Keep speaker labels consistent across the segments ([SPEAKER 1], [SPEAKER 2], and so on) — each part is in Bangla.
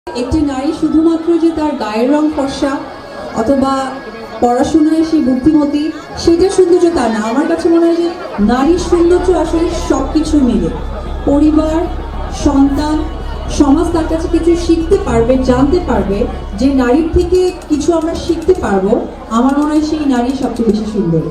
[SPEAKER 1] একটি নারী শুধুমাত্র যে তার গায়ের রং ফর্সা অথবা পড়াশোনায় সে বুদ্ধিমতী সেটা সৌন্দর্য তা না। আমার কাছে মনে হয় যে নারীর সৌন্দর্য আসলে সবকিছু মিলে, পরিবার, সন্তান, সমাজ তার কাছে কিছু শিখতে পারবে, জানতে পারবে, যে নারীর থেকে কিছু আমরা শিখতে পারবো। আমার মনে হয় সেই নারী সবচেয়ে বেশি সুন্দর।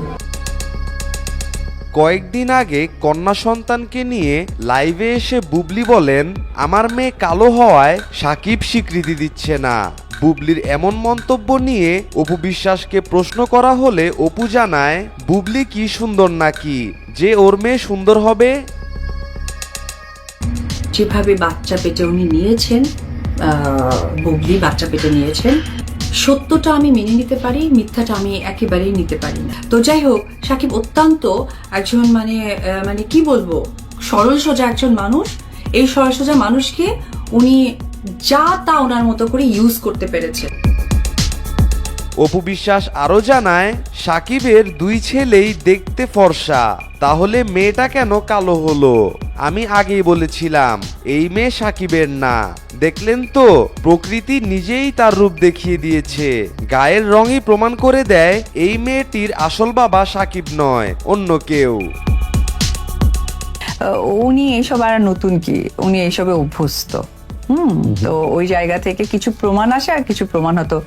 [SPEAKER 2] কয়েকদিন আগে কন্যা সন্তানকে নিয়ে লাইভে এসে বুবলি বলেন, আমার মেয়ে কালো হওয়ায় সাকিব স্বীকৃতি দিচ্ছে না। বুবলির এমন মন্তব্য নিয়ে অপু বিশ্বাসকে প্রশ্ন করা হলে অপু জানায়, বুবলি কি সুন্দর নাকি যে ওর মেয়ে সুন্দর হবে?
[SPEAKER 3] যেভাবে বাচ্চা পেটে উনি নিয়েছেন, বুবলি বাচ্চা পেটে নিয়েছেন, সত্যটা আমি মেনে নিতে পারি, মিথ্যাটা আমি একেবারেই নিতে পারি না। তো যাই হোক, সাকিব অত্যন্ত একজন মানে কি বলবো, সরল সোজা একজন মানুষ। এই সরল সোজা মানুষকে উনি যা তা ওনার মতো করে ইউজ করতে পেরেছে।
[SPEAKER 2] অপু বিশ্বাস আরো জানায়, সাকিবের দুই ছেলেই দেখতে ফর্সা, তাহলে মেয়েটা কেন কালো হলো? আমি আগেই বলেছিলাম এই মেয়ে সাকিবের না। দেখলেন তো, প্রকৃতি নিজেই তার রূপ দেখিয়ে দিয়েছে। গায়ের রঙই প্রমাণ করে দেয় এই মেয়েটির আসল বাবা সাকিব নয়, অন্য কেউ।
[SPEAKER 4] উনি এইসব আর নতুন কি, উনি এইসবে অভ্যস্ত। তো ওই জায়গা থেকে কিছু প্রমাণ আসে আর কিছু প্রমাণ হয়তো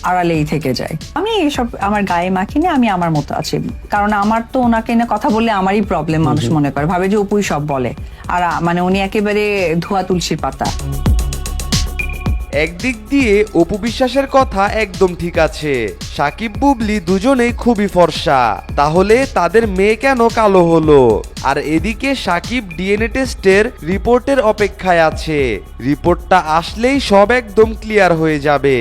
[SPEAKER 4] আড়ালেই থেকে যায়। আমি এসব আমার গায়ে মাখিনি, আমি আমার মতো আছি। কারণ আমার তো ওনাকে নিয়ে কথা বললে আমারই প্রবলেম, মানুষ মনে করে, ভাবে যে অপুই সব বলে। আর মানে উনি একেবারে ধোয়া তুলসীর পাতা।
[SPEAKER 2] একদিক দিয়ে অপু বিশ্বাসের কথা একদম ঠিক আছে, সাকিব বুবলি দুজনেই খুবই ফর্সা, তাহলে তাদের মেয়ে কেন কালো হলো? আর এদিকে সাকিব ডিএনএ টেস্টের রিপোর্টের অপেক্ষায় আছে। রিপোর্টটা আসলেই সব একদম ক্লিয়ার হয়ে যাবে।